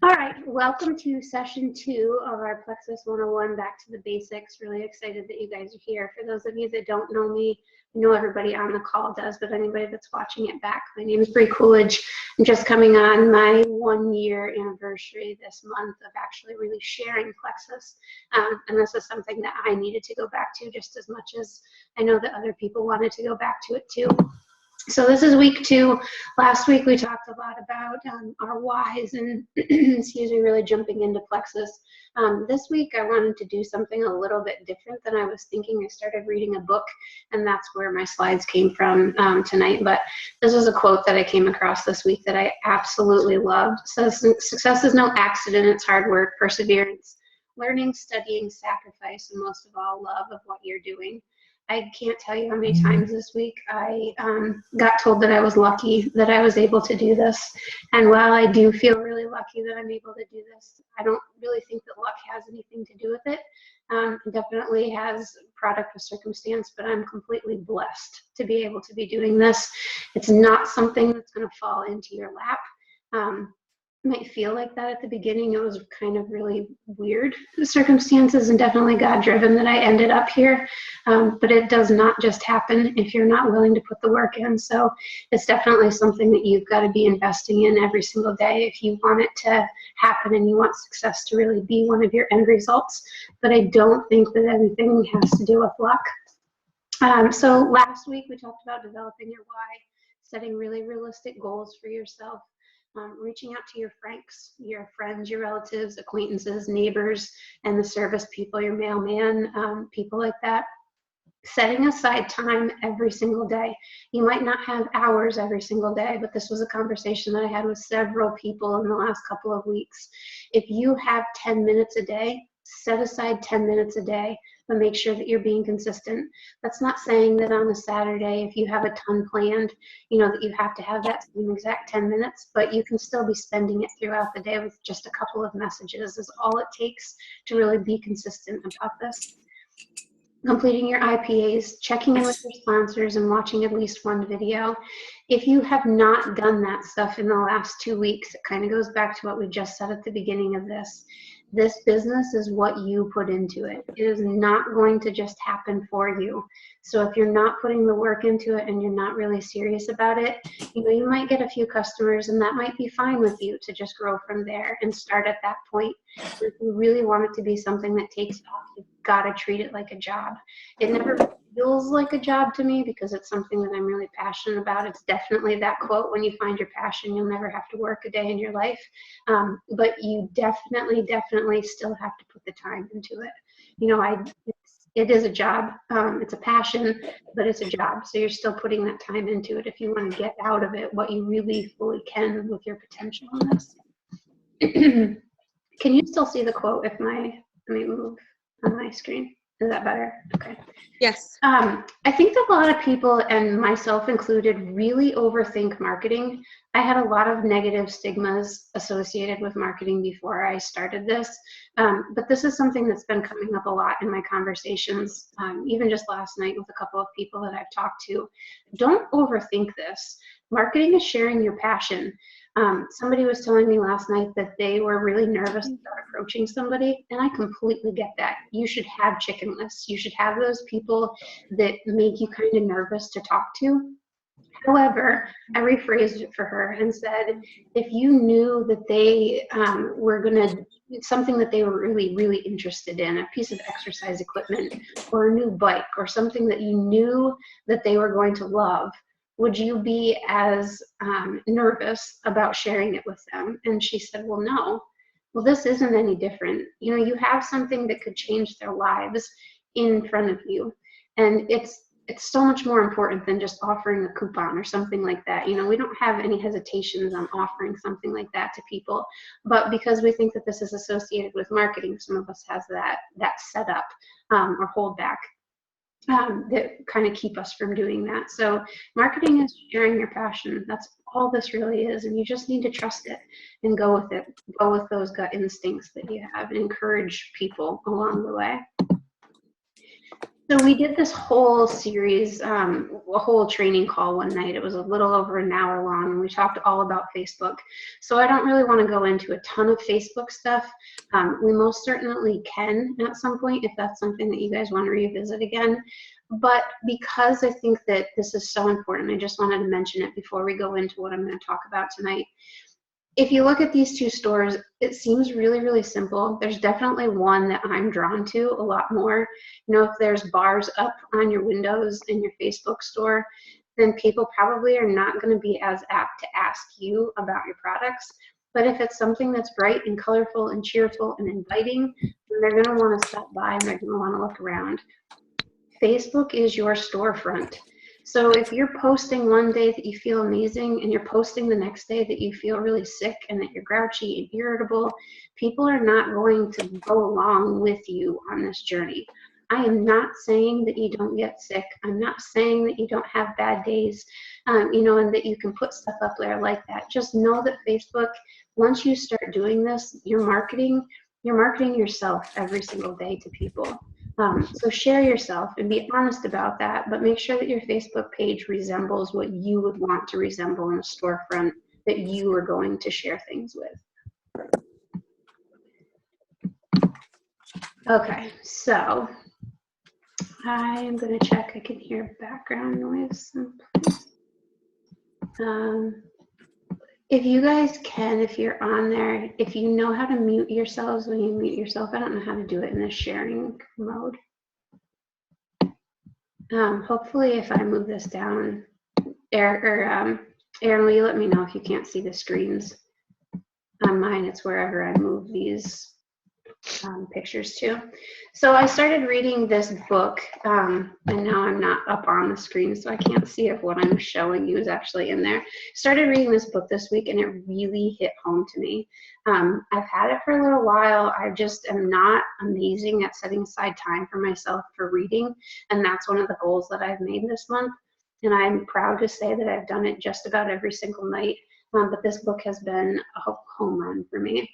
All right, welcome to session 2 of our Plexus 101 Back to the Basics. Really excited that you guys are here. For those of you that don't know me, I know everybody on the call does, but anybody that's watching it back, my name is Bree Coolidge. I'm just coming on my 1-year anniversary this month of actually really sharing Plexus. And this is something that I needed to go back to just as much as I know that other people wanted to go back to it too. So this is week 2. Last week we talked a lot about our whys and excuse me, really jumping into Plexus. This week I wanted to do something a little bit different than I was thinking. I started reading a book, and that's where my slides came from tonight. But this is a quote that I came across this week that I absolutely loved. It says, "Success is no accident, it's hard work, perseverance, learning, studying, sacrifice, and most of all, love of what you're doing." I can't tell you how many times this week I got told that I was lucky that I was able to do this. And while I do feel really lucky that I'm able to do this, I don't really think that luck has anything to do with it. It definitely has product of circumstance, but I'm completely blessed to be able to be doing this. It's not something that's going to fall into your lap. Might feel like that at the beginning. It was kind of really weird circumstances and definitely God driven that I ended up here. But it does not just happen if you're not willing to put the work in. So it's definitely something that you've got to be investing in every single day if you want it to happen and you want success to really be one of your end results. But I don't think that everything has to do with luck. So last week we talked about developing your why, setting really realistic goals for yourself. Reaching out to your friends, your relatives, acquaintances, neighbors, and the service people, your mailman, people like that. Setting aside time every single day. You might not have hours every single day, but this was a conversation that I had with several people in the last couple of weeks. If you have 10 minutes a day, set aside 10 minutes a day, but make sure that you're being consistent. That's not saying that on a Saturday, if you have a ton planned, that you have to have that same exact 10 minutes, but you can still be spending it throughout the day with just a couple of messages is all it takes to really be consistent about this. Completing your IPAs, checking in with your sponsors, and watching at least one video. If you have not done that stuff in the last 2 weeks, it kind of goes back to what we just said at the beginning of this. This business is what you put into it. It is not going to just happen for you. So if you're not putting the work into it and you're not really serious about it, you might get a few customers, and that might be fine with you to just grow from there and start at that point. But if you really want it to be something that takes off, you've got to treat it like a job. It never feels like a job to me because it's something that I'm really passionate about. It's definitely that quote, when you find your passion, you'll never have to work a day in your life. But you definitely still have to put the time into it. It is a job. It's a passion, but it's a job. So you're still putting that time into it if you want to get out of it what you really fully can with your potential in this. Can you still see the quote if let me move on my screen? Is that better? Okay. Yes. I think that a lot of people, and myself included, really overthink marketing. I had a lot of negative stigmas associated with marketing before I started this, but this is something that's been coming up a lot in my conversations, even just last night with a couple of people that I've talked to. Don't overthink this. Marketing is sharing your passion. Somebody was telling me last night that they were really nervous about approaching somebody, and I completely get that. You should have chicken lists. You should have those people that make you kind of nervous to talk to. However, I rephrased it for her and said, if you knew that they were going to, something that they were really, really interested in, a piece of exercise equipment or a new bike or something that you knew that they were going to love, would you be as nervous about sharing it with them? And she said, well, no. Well, this isn't any different. You have something that could change their lives in front of you. And it's so much more important than just offering a coupon or something like that. We don't have any hesitations on offering something like that to people. But because we think that this is associated with marketing, some of us has that set up or hold back. That kind of keep us from doing that. So marketing is sharing your passion. That's all this really is, and you just need to trust it and go with it. Go with those gut instincts that you have and encourage people along the way. So we did this whole series, a whole training call one night. It was a little over an hour long, and we talked all about Facebook. So I don't really want to go into a ton of Facebook stuff. We most certainly can at some point if that's something that you guys want to revisit again. But because I think that this is so important, I just wanted to mention it before we go into what I'm going to talk about tonight. If you look at these two stores, it seems really, really simple. There's definitely one that I'm drawn to a lot more. You know, if there's bars up on your windows in your Facebook store, then people probably are not going to be as apt to ask you about your products. But if it's something that's bright and colorful and cheerful and inviting, then they're going to want to stop by and they're going to want to look around. Facebook is your storefront. So if you're posting one day that you feel amazing and you're posting the next day that you feel really sick and that you're grouchy and irritable, people are not going to go along with you on this journey. I am not saying that you don't get sick. I'm not saying that you don't have bad days, you know, and that you can put stuff up there like that. Just know that Facebook, once you start doing this, you're marketing yourself every single day to people. So share yourself and be honest about that, but make sure that your Facebook page resembles what you would want to resemble in a storefront that you are going to share things with. Okay, so I am going to check. I can hear background noise. If you guys can, if you're on there, if you know how to mute yourselves when you mute yourself, I don't know how to do it in the sharing mode. Hopefully if I move this down, Aaron, will you let me know if you can't see the screens? On mine, it's wherever I move these pictures to. So I started reading this book, and now I'm not up on the screen, so I can't see if what I'm showing you is actually in there. Started reading this book this week, and it really hit home to me. I've had it for a little while. I just am not amazing at setting aside time for myself for reading, and that's one of the goals that I've made this month. And I'm proud to say that I've done it just about every single night, but this book has been a home run for me.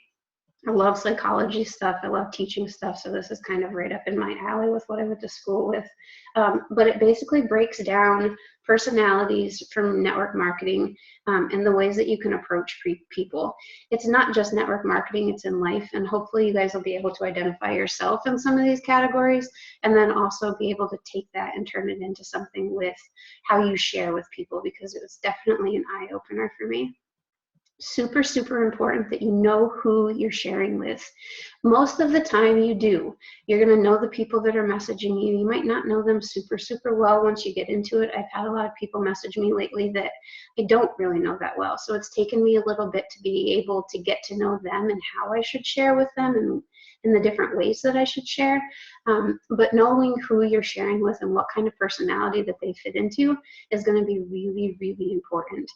I love psychology stuff. I love teaching stuff. So this is kind of right up in my alley with what I went to school with. But it basically breaks down personalities from network marketing and the ways that you can approach people. It's not just network marketing, it's in life. And hopefully you guys will be able to identify yourself in some of these categories and then also be able to take that and turn it into something with how you share with people, because it was definitely an eye-opener for me. Super, super important that you know who you're sharing with. Most of the time you do. You're going to know the people that are messaging you. You might not know them super, super well once you get into it. I've had a lot of people message me lately that I don't really know that well. So it's taken me a little bit to be able to get to know them and how I should share with them and in the different ways that I should share. But knowing who you're sharing with and what kind of personality that they fit into is going to be really, really important.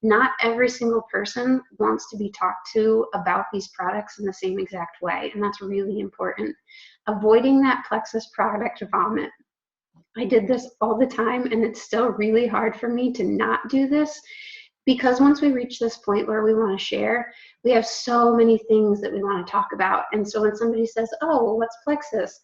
Not every single person wants to be talked to about these products in the same exact way, and that's really important. Avoiding that Plexus product vomit. I did this all the time, and it's still really hard for me to not do this, because once we reach this point where we want to share, we have so many things that we want to talk about. And so when somebody says, oh, well, what's Plexus?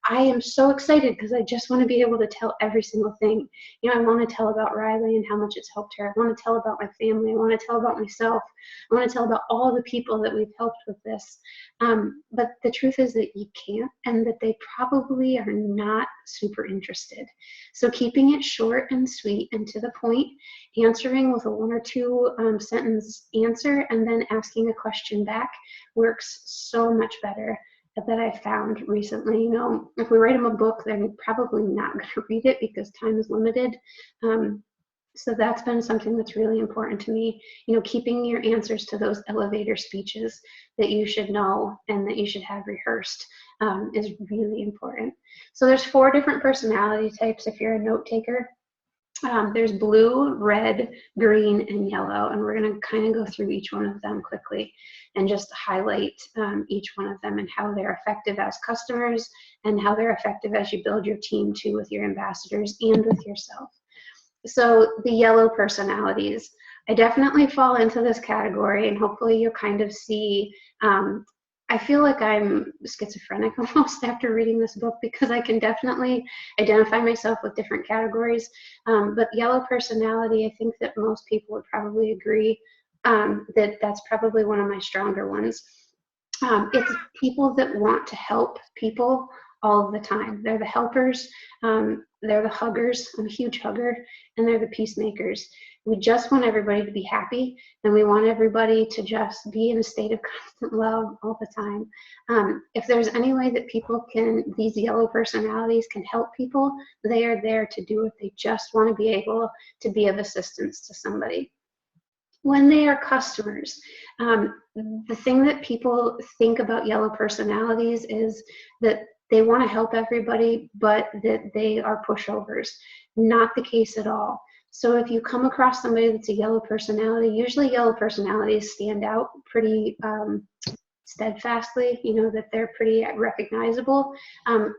I am so excited because I just want to be able to tell every single thing. You know, I want to tell about Riley and how much it's helped her. I want to tell about my family. I want to tell about myself. I want to tell about all the people that we've helped with this. But the truth is that you can't, and that they probably are not super interested. So keeping it short and sweet and to the point, answering with a 1 or 2 sentence answer, and then asking a question back works so much better. That I found recently. You know, if we write them a book, they're probably not going to read it because time is limited. So that's been something that's really important to me. You know, keeping your answers to those elevator speeches that you should know and that you should have rehearsed is really important. So there's 4 different personality types if you're a note taker. There's blue, red, green, and yellow, and we're going to kind of go through each one of them quickly and just highlight each one of them and how they're effective as customers and how they're effective as you build your team too with your ambassadors and with yourself. So the yellow personalities, I definitely fall into this category, and hopefully you'll kind of see I feel like I'm schizophrenic almost after reading this book, because I can definitely identify myself with different categories. But yellow personality, I think that most people would probably agree that that's probably one of my stronger ones. It's people that want to help people all of the time. They're the helpers, they're the huggers. I'm a huge hugger, and they're the peacemakers. We just want everybody to be happy, and we want everybody to just be in a state of constant love all the time. If there's any way that people can, these yellow personalities can help people, they are there to do it. They just want to be able to be of assistance to somebody. When they are customers, the thing that people think about yellow personalities is that they want to help everybody, but that they are pushovers. Not the case at all. So if you come across somebody that's a yellow personality, usually yellow personalities stand out pretty steadfastly, you know, that they're pretty recognizable,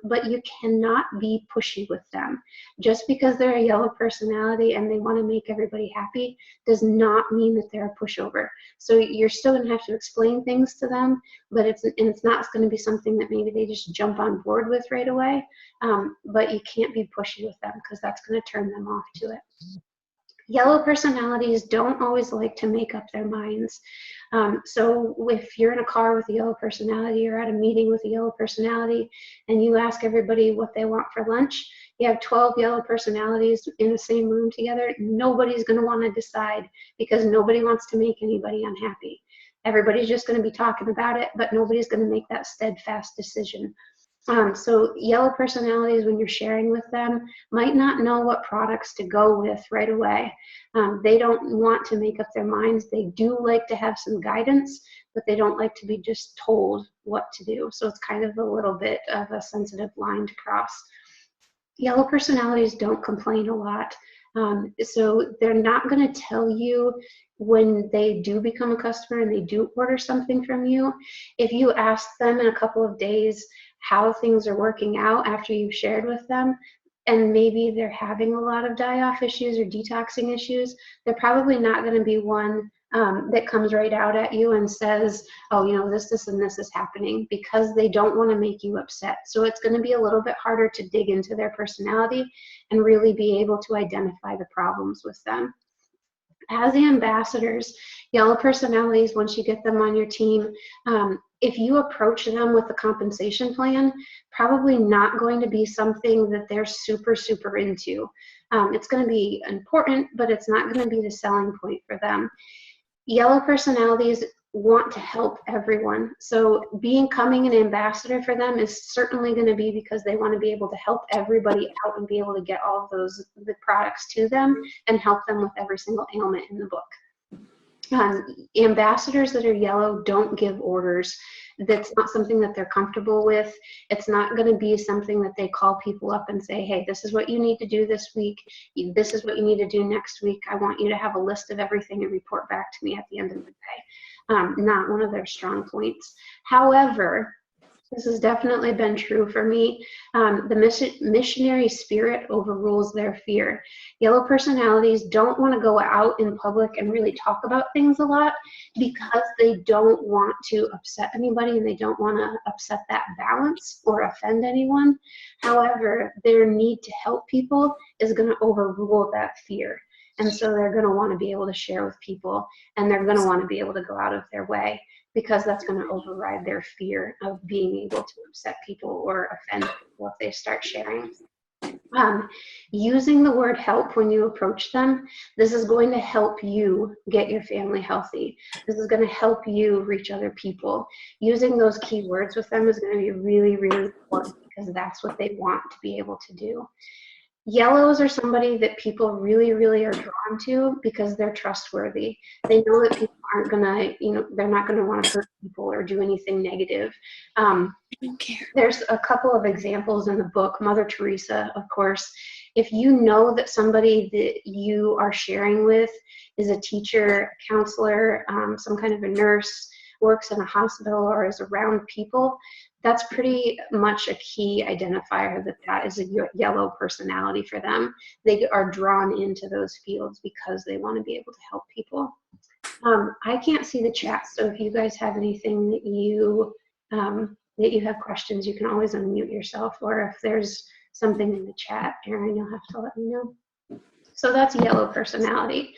but you cannot be pushy with them. Just because they're a yellow personality and they want to make everybody happy does not mean that they're a pushover. So you're still going to have to explain things to them, but it's not going to be something that maybe they just jump on board with right away, but you can't be pushy with them, because that's going to turn them off to it. Yellow personalities don't always like to make up their minds. So if you're in a car with a yellow personality, or at a meeting with a yellow personality, and you ask everybody what they want for lunch, you have 12 yellow personalities in the same room together, nobody's going to want to decide, because nobody wants to make anybody unhappy. Everybody's just going to be talking about it, but nobody's going to make that steadfast decision. So yellow personalities, when you're sharing with them, might not know what products to go with right away. They don't want to make up their minds. They do like to have some guidance, but they don't like to be just told what to do. So it's kind of a little bit of a sensitive line to cross. Yellow personalities don't complain a lot. So they're not going to tell you when they do become a customer and they do order something from you. If you ask them in a couple of days how things are working out after you've shared with them, and maybe they're having a lot of die-off issues or detoxing issues, they're probably not going to be one that comes right out at you and says, oh, you know, this, and this is happening, because they don't want to make you upset. So it's going to be a little bit harder to dig into their personality and really be able to identify the problems with them. As the ambassadors, yellow personalities, once you get them on your team, if you approach them with a compensation plan, probably not going to be something that they're super, super into. It's going to be important, but it's not going to be the selling point for them. Yellow personalities want to help everyone. So becoming an ambassador for them is certainly going to be because they want to be able to help everybody out and be able to get all of the products to them and help them with every single ailment in the book. Ambassadors that are yellow don't give orders. That's not something that they're comfortable with. It's not going to be something that they call people up and say, hey, this is what you need to do this week. This is what you need to do next week. I want you to have a list of everything and report back to me at the end of the day. Not one of their strong points. However, this has definitely been true for me. The missionary spirit overrules their fear. Yellow personalities don't want to go out in public and really talk about things a lot, because they don't want to upset anybody and they don't want to upset that balance or offend anyone. However, their need to help people is going to overrule that fear. And so they're going to want to be able to share with people, and they're going to want to be able to go out of their way, because that's going to override their fear of being able to upset people or offend people if they start sharing. Using the word help when you approach them, this is going to help you get your family healthy. This is going to help you reach other people. Using those key words with them is going to be really, really important, because that's what they want to be able to do. Yellows are somebody that people really, really are drawn to because they're trustworthy. They know that people aren't gonna, they're not gonna want to hurt people or do anything negative. There's a couple of examples in the book. Mother Teresa, of course. If you know that somebody that you are sharing with is a teacher, a counselor, some kind of a nurse, works in a hospital, or is around people, that's pretty much a key identifier that is a yellow personality for them. They are drawn into those fields because they want to be able to help people. I can't see the chat, so if you guys have anything that you that you have questions, you can always unmute yourself, or if there's something in the chat, Erin, you'll have to let me know. So that's yellow personality.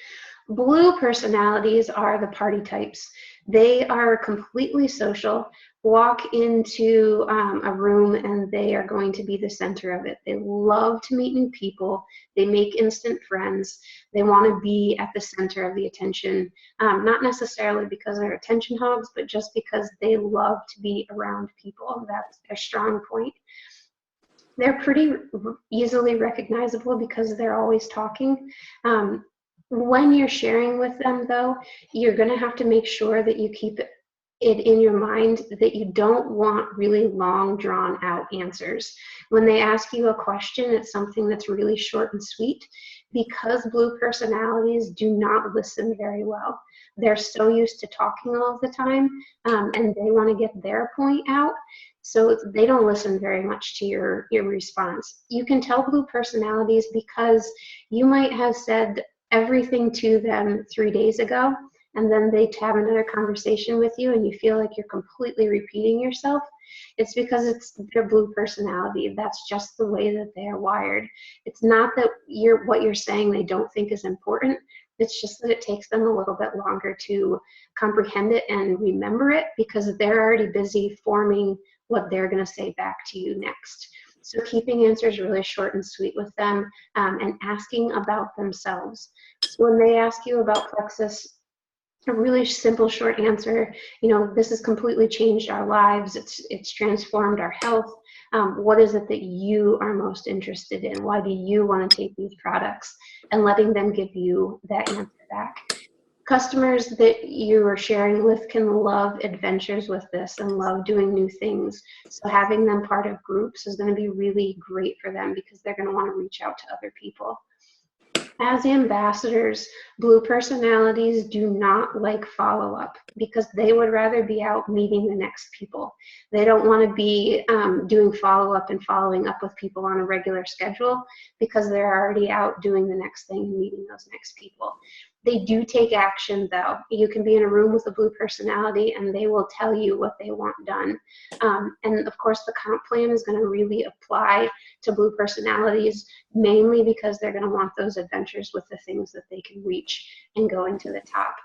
Blue personalities are the party types. They are completely social, walk into a room and they are going to be the center of it. They love to meet new people. They make instant friends. They want to be at the center of the attention, not necessarily because they're attention hogs, but just because they love to be around people. That's their strong point. They're pretty easily recognizable because they're always talking. When you're sharing with them, though, you're going to have to make sure that you keep it in your mind that you don't want really long, drawn-out answers. When they ask you a question, it's something that's really short and sweet, because blue personalities do not listen very well. They're so used to talking all the time, and they want to get their point out. So they don't listen very much to your response. You can tell blue personalities because you might have said everything to them 3 days ago, and then they have another conversation with you and you feel like you're completely repeating yourself. It's because it's their blue personality. That's just the way that they are wired. It's not that what you're saying they don't think is important. It's just that it takes them a little bit longer to comprehend it and remember it, because they're already busy forming what they're going to say back to you next. So keeping answers really short and sweet with them, and asking about themselves. So when they ask you about Plexus, a really simple short answer, this has completely changed our lives. It's transformed our health. What is it that you are most interested in? Why do you want to take these products? And letting them give you that answer back. Customers that you are sharing with can love adventures with this and love doing new things. So having them part of groups is going to be really great for them, because they're going to want to reach out to other people. As ambassadors, blue personalities do not like follow-up, because they would rather be out meeting the next people. They don't want to be doing follow-up and following up with people on a regular schedule, because they're already out doing the next thing and meeting those next people. They do take action, though. You can be in a room with a blue personality and they will tell you what they want done. And of course, the comp plan is going to really apply to blue personalities, mainly because they're going to want those adventures with the things that they can reach and going to the top.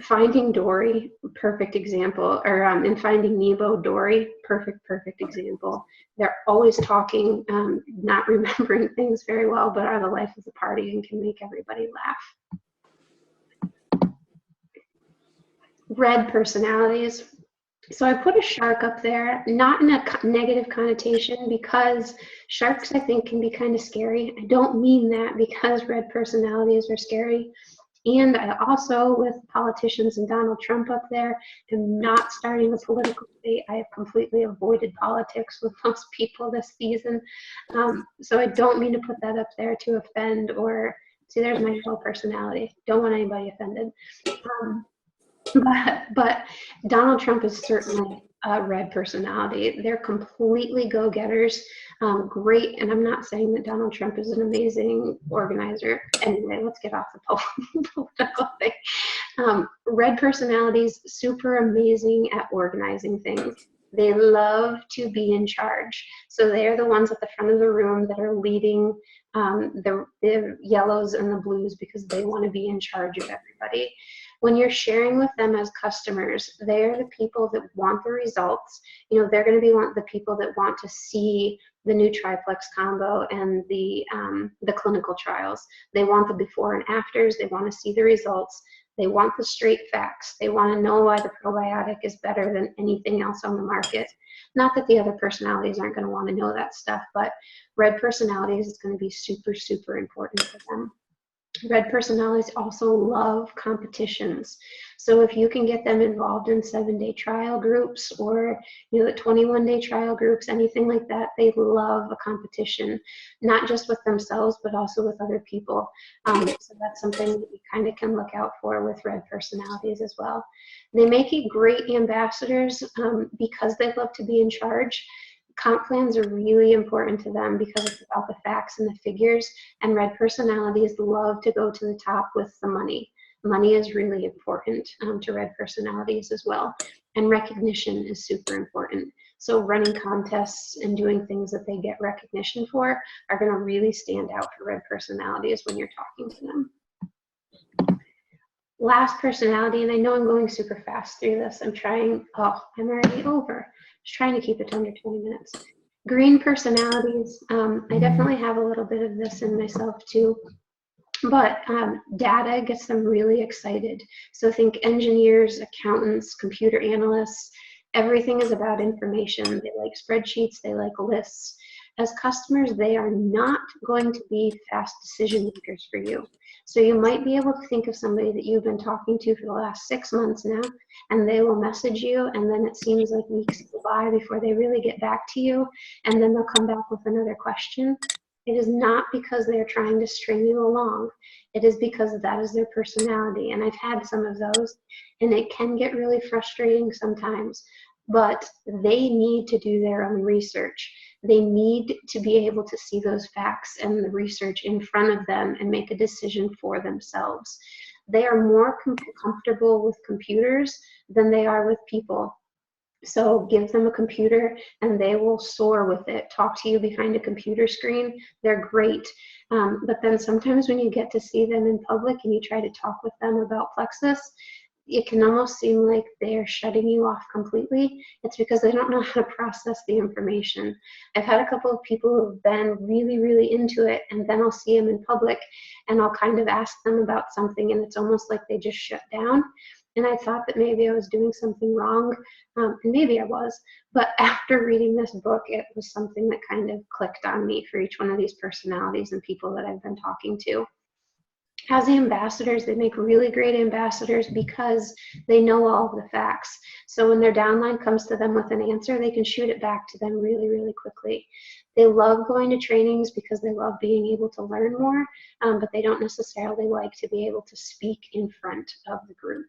Finding Dory, perfect example, or in Finding Nemo, Dory, perfect example. They're always talking, not remembering things very well, but are the life of the party and can make everybody laugh. Red personalities. So I put a shark up there, not in a negative connotation, because sharks, I think, can be kind of scary. I don't mean that because red personalities are scary. And I also, with politicians and Donald Trump up there, am not starting a political debate. I have completely avoided politics with most people this season. So I don't mean to put that up there to offend or, see, there's my whole personality. Don't want anybody offended. But Donald Trump is certainly a red personality. They're completely go-getters, great. And I'm not saying that Donald Trump is an amazing organizer. Anyway, let's get off the political thing. Red personalities, super amazing at organizing things. They love to be in charge. So they're the ones at the front of the room that are leading the yellows and the blues, because they want to be in charge of everybody. When you're sharing with them as customers, they're the people that want the results. They're going to be the people that want to see the new triplex combo and the clinical trials. They want the before and afters. They want to see the results. They want the straight facts. They want to know why the probiotic is better than anything else on the market. Not that the other personalities aren't going to want to know that stuff, but red personalities is going to be super, super important for them. Red personalities also love competitions. So if you can get them involved in 7-day trial groups or the 21-day trial groups, anything like that, they love a competition, not just with themselves, but also with other people. So that's something that you kind of can look out for with red personalities as well. They make it great ambassadors because they love to be in charge. Comp plans are really important to them because it's about the facts and the figures, and red personalities love to go to the top with the money. money is really important to red personalities as well. And recognition is super important. So running contests and doing things that they get recognition for are going to really stand out for red personalities when you're talking to them. Last personality, and I know I'm going super fast through this. I'm already over. Just trying to keep it under 20 minutes. Green personalities, I definitely have a little bit of this in myself too. But data gets them really excited. So think engineers, accountants, computer analysts, everything is about information. They like spreadsheets, they like lists. As customers, they are not going to be fast decision makers for you. So you might be able to think of somebody that you've been talking to for the last 6 months now, and they will message you, and then it seems like weeks go by before they really get back to you, and then they'll come back with another question. It is not because they're trying to string you along. It is because that is their personality. And I've had some of those, and it can get really frustrating sometimes, but they need to do their own research. They need to be able to see those facts and the research in front of them and make a decision for themselves. They are more comfortable with computers than they are with people. So give them a computer and they will soar with it. Talk to you behind a computer screen. They're great. But then sometimes when you get to see them in public and you try to talk with them about Plexus, it can almost seem like they're shutting you off completely. It's because they don't know how to process the information. I've had a couple of people who've been really, really into it, and then I'll see them in public and I'll kind of ask them about something, and it's almost like they just shut down. And I thought that maybe I was doing something wrong, and maybe I was. But after reading this book, it was something that kind of clicked on me for each one of these personalities and people that I've been talking to. As ambassadors, they make really great ambassadors because they know all of the facts. So when their downline comes to them with an answer, they can shoot it back to them really, really quickly. They love going to trainings because they love being able to learn more, but they don't necessarily like to be able to speak in front of the group.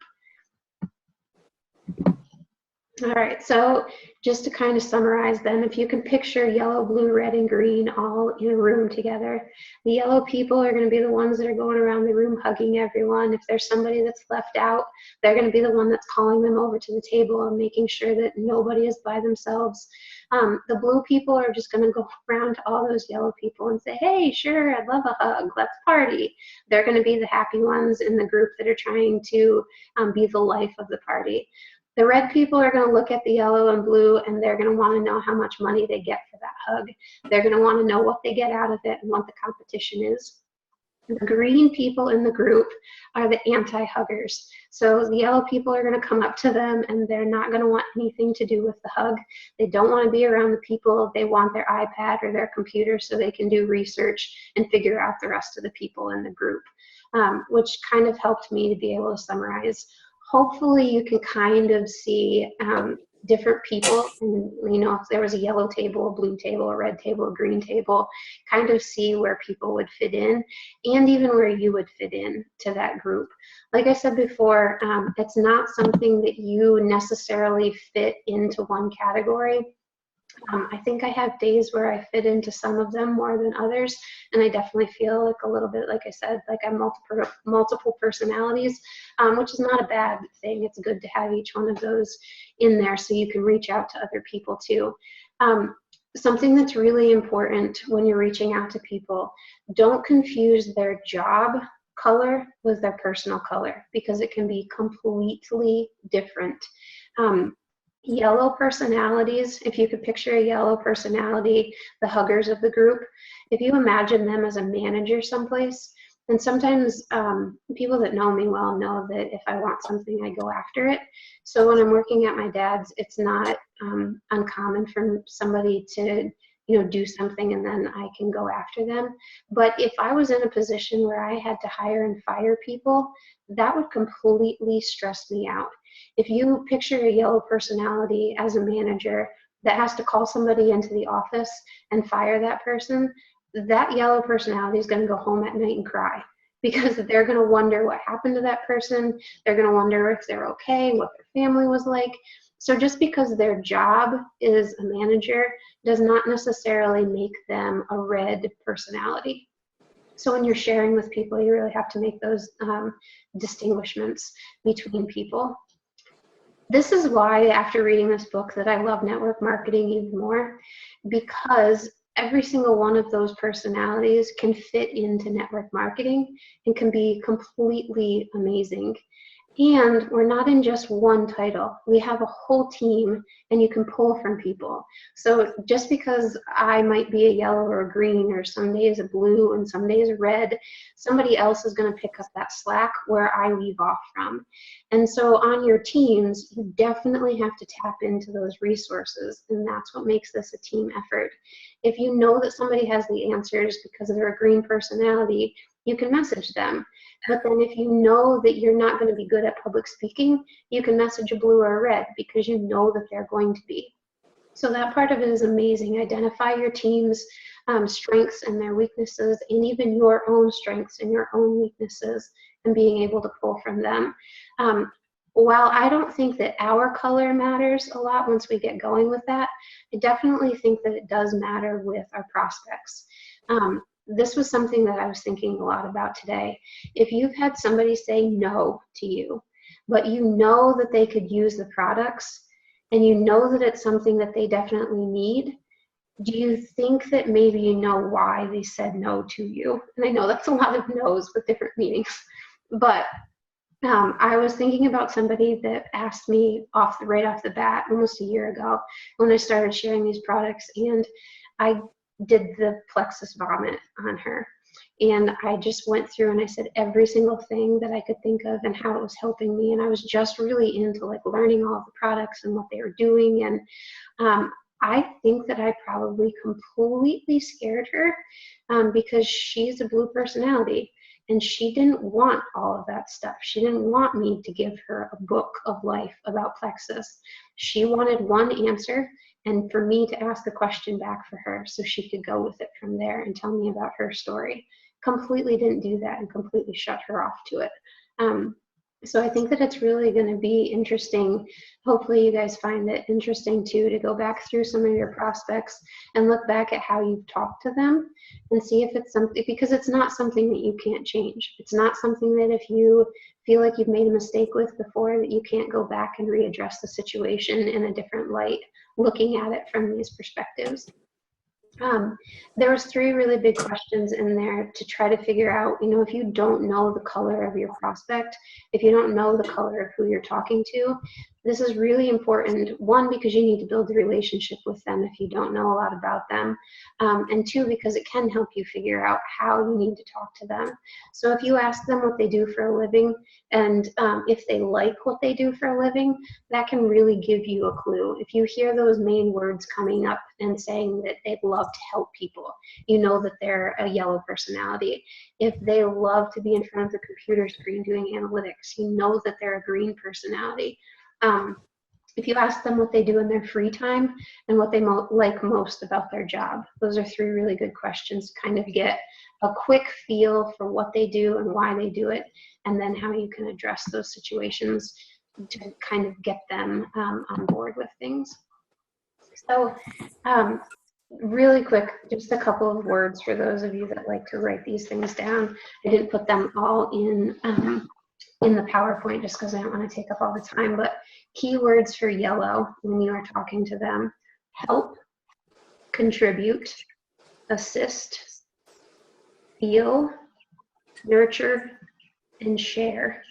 All right, so just to kind of summarize them, if you can picture yellow, blue, red, and green all in a room together, the yellow people are going to be the ones that are going around the room hugging everyone. If there's somebody that's left out, they're going to be the one that's calling them over to the table and making sure that nobody is by themselves. The blue people are just going to go around to all those yellow people and say, hey, sure, I'd love a hug, let's party. They're going to be the happy ones in the group that are trying to be the life of the party. The red people are going to look at the yellow and blue, and they're going to want to know how much money they get for that hug. They're going to want to know what they get out of it and what the competition is. The green people in the group are the anti-huggers. So the yellow people are going to come up to them, and they're not going to want anything to do with the hug. They don't want to be around the people. They want their iPad or their computer so they can do research and figure out the rest of the people in the group, which kind of helped me to be able to summarize. Hopefully you can kind of see different people, and if there was a yellow table, a blue table, a red table, a green table, kind of see where people would fit in and even where you would fit in to that group. Like I said before, it's not something that you necessarily fit into one category. I think I have days where I fit into some of them more than others, and I definitely feel like a little bit, like I said, like I'm multiple personalities, which is not a bad thing. It's good to have each one of those in there so you can reach out to other people too. Something that's really important when you're reaching out to people, don't confuse their job color with their personal color, because it can be completely different. Yellow personalities, if you could picture a yellow personality, the huggers of the group, if you imagine them as a manager someplace, and sometimes people that know me well know that if I want something, I go after it. So when I'm working at my dad's, it's not uncommon for somebody to do something and then I can go after them. But if I was in a position where I had to hire and fire people, that would completely stress me out. If you picture a yellow personality as a manager that has to call somebody into the office and fire that person, that yellow personality is going to go home at night and cry, because they're going to wonder what happened to that person. They're going to wonder if they're okay, what their family was like. So just because their job is a manager does not necessarily make them a red personality. So when you're sharing with people, you really have to make those distinguishments between people. This is why, after reading this book, that I love network marketing even more, because every single one of those personalities can fit into network marketing and can be completely amazing. And we're not in just one title. We have a whole team, and you can pull from people. So just because I might be a yellow or a green, or some days a blue and some days a red, somebody else is going to pick up that slack where I leave off from. And so on your teams, you definitely have to tap into those resources, and that's what makes this a team effort. If you know that somebody has the answers because they're a green personality, you can message them. But then if you know that you're not going to be good at public speaking, you can message a blue or a red because you know that they're going to be. So that part of it is amazing. Identify your team's strengths and their weaknesses, and even your own strengths and your own weaknesses, and being able to pull from them. While I don't think that our color matters a lot once we get going with that, I definitely think that it does matter with our prospects. This was something that I was thinking a lot about today. If you've had somebody say no to you, but you know that they could use the products, and you know that it's something that they definitely need, do you think that maybe you know why they said no to you? And I know that's a lot of no's with different meanings, but I was thinking about somebody that asked me right off the bat almost a year ago when I started sharing these products, and I did the plexus vomit on her. And I just went through and I said every single thing that I could think of and how it was helping me. And I was just really into like learning all of the products and what they were doing. And I think that I probably completely scared her because she's a blue personality. And she didn't want all of that stuff. She didn't want me to give her a book of life about plexus. She wanted one answer, and for me to ask the question back for her so she could go with it from there and tell me about her story. Completely didn't do that and completely shut her off to it. So I think that it's really going to be interesting. Hopefully you guys find it interesting too, to go back through some of your prospects and look back at how you've talked to them and see if it's something, because it's not something that you can't change. It's not something that if you feel like you've made a mistake with before, that you can't go back and readdress the situation in a different light, looking at it from these perspectives. There was 3 really big questions in there to try to figure out, if you don't know the color of your prospect, if you don't know the color of who you're talking to, this is really important. 1, because you need to build a relationship with them if you don't know a lot about them. And 2, because it can help you figure out how you need to talk to them. So if you ask them what they do for a living, and if they like what they do for a living, that can really give you a clue. If you hear those main words coming up and saying that they'd love to help people, you know that they're a yellow personality. If they love to be in front of the computer screen doing analytics, you know that they're a green personality. If you ask them what they do in their free time and what they like most about their job, those are 3 really good questions to kind of get a quick feel for what they do and why they do it, and then how you can address those situations to kind of get them on board with things. So really quick, just a couple of words for those of you that like to write these things down. I didn't put them all in the PowerPoint just because I don't want to take up all the time, but keywords for yellow when you are talking to them: help, contribute, assist, feel, nurture, and share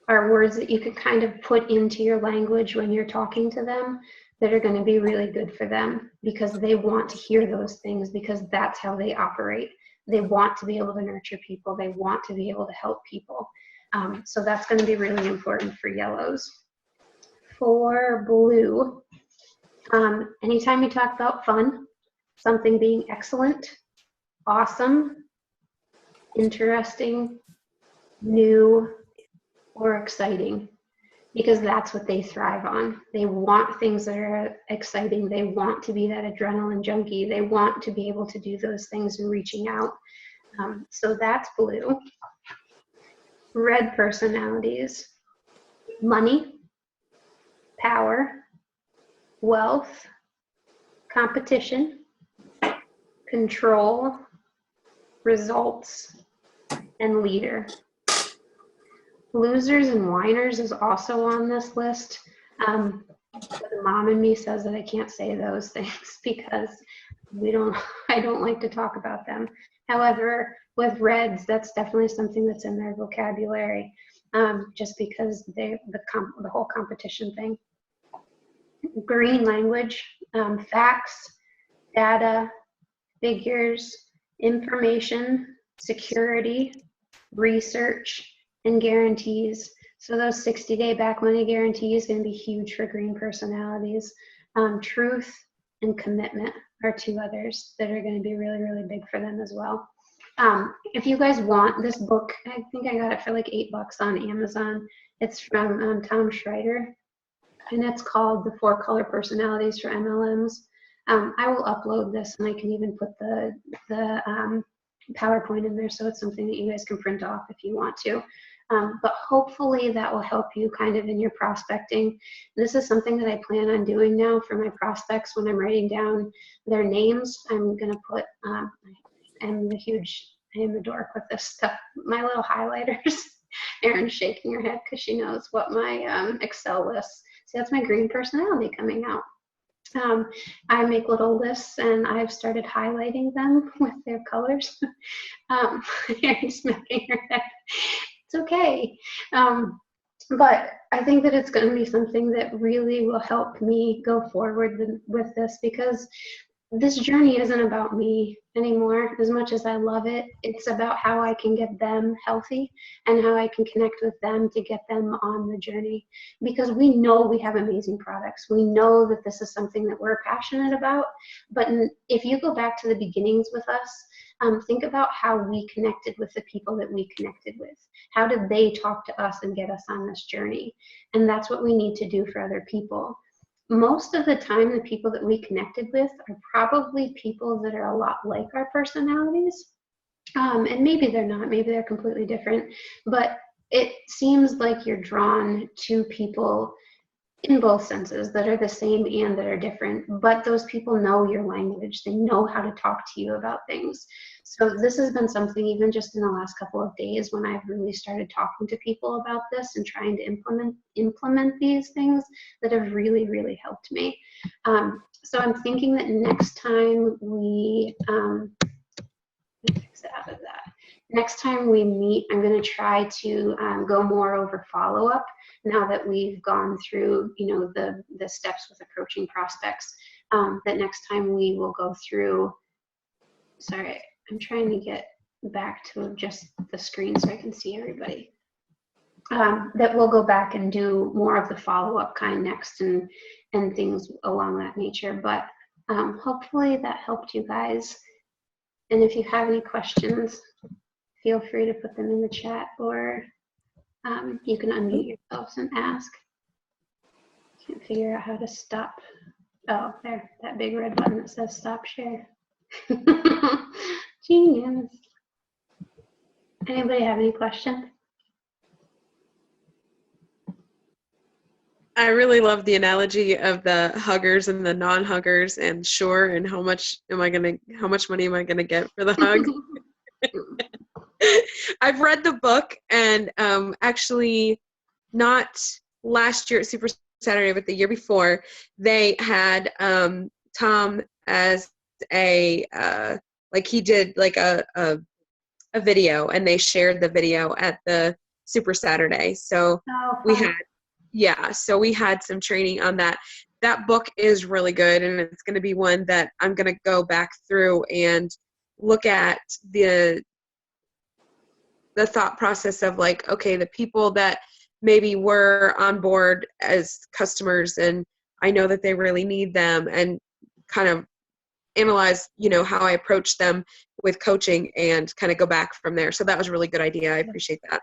are words that you could kind of put into your language when you're talking to them that are going to be really good for them, because they want to hear those things, because that's how they operate. They want to be able to nurture people. They want to be able to help people. So that's going to be really important for yellows. For blue, anytime you talk about fun, something being excellent, awesome, interesting, new, or exciting, because that's what they thrive on. They want things that are exciting. They want to be that adrenaline junkie. They want to be able to do those things and reaching out. So that's blue. Red personalities: money, power, wealth, competition, control, results, and leader. Losers and whiners is also on this list. But the mom in me says that I can't say those things because I don't like to talk about them. However, with reds, that's definitely something that's in their vocabulary, just because the whole competition thing. Green language, facts, data, figures, information, security, research, and guarantees. So those 60-day back money guarantees are going to be huge for green personalities. Truth and commitment are two others that are going to be really, really big for them as well. If you guys want this book, I think I got it for like $8 on Amazon. It's from Tom Schreider, and it's called The 4 Color Personalities for MLMs. I will upload this, and I can even put the PowerPoint in there, so it's something that you guys can print off if you want to. But hopefully that will help you kind of in your prospecting. This is something that I plan on doing now for my prospects when I'm writing down their names. I'm going to put, I am a dork with this stuff, my little highlighters. Erin's shaking her head because she knows what my Excel lists. See, that's my green personality coming out. I make little lists and I've started highlighting them with their colors. Erin's smacking her head. It's okay. But I think that it's going to be something that really will help me go forward with this, because this journey isn't about me anymore. As much as I love it, it's about how I can get them healthy and how I can connect with them to get them on the journey. Because we know we have amazing products. We know that this is something that we're passionate about. But if you go back to the beginnings with us, think about how we connected with the people that we connected with. How did they talk to us and get us on this journey? And that's what we need to do for other people. Most of the time, the people that we connected with are probably people that are a lot like our personalities. And maybe they're not, maybe they're completely different, but it seems like you're drawn to people in both senses that are the same and that are different, but those people know your language. They know how to talk to you about things. So this has been something, even just in the last couple of days, when I've really started talking to people about this and trying to implement these things, that have really, really helped me. So I'm thinking that next time we, fix it out of that. Next time we meet, I'm going to try to go more over follow-up now that we've gone through, the steps with approaching prospects. That next time we will go through, sorry, I'm trying to get back to just the screen so I can see everybody. That we'll go back and do more of the follow-up kind next and things along that nature. But hopefully that helped you guys. And if you have any questions, feel free to put them in the chat, or you can unmute yourselves and ask. Can't figure out how to stop. Oh, there, that big red button that says stop share. Genius. Anybody have any questions? I really love the analogy of the huggers and the non-huggers, and sure, and how much money am I gonna get for the hug? I've read the book, and actually not last year at Super Saturday, but the year before, they had Tom as a he did like a video, and they shared the video at the Super Saturday. So we had some training on that. That book is really good, and it's going to be one that I'm going to go back through and look at the thought process of like, okay, the people that maybe were on board as customers and I know that they really need them, and kind of analyze, how I approach them with coaching and kind of go back from there. So that was a really good idea. I appreciate that.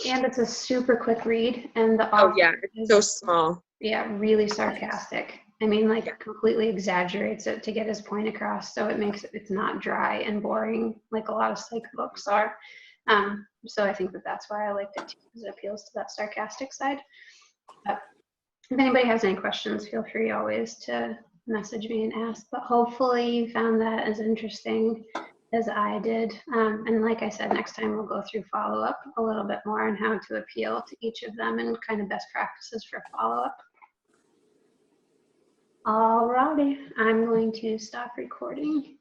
And it's a super quick read, and the author it's so small. Yeah, really sarcastic. I mean, completely exaggerates it to get his point across, so it's not dry and boring like a lot of psych books are. So I think that's why I liked it too, because it appeals to that sarcastic side. But if anybody has any questions, feel free always to message me and ask. But hopefully you found that as interesting as I did. And like I said, next time we'll go through follow-up a little bit more on how to appeal to each of them and kind of best practices for follow-up. Alrighty, I'm going to stop recording.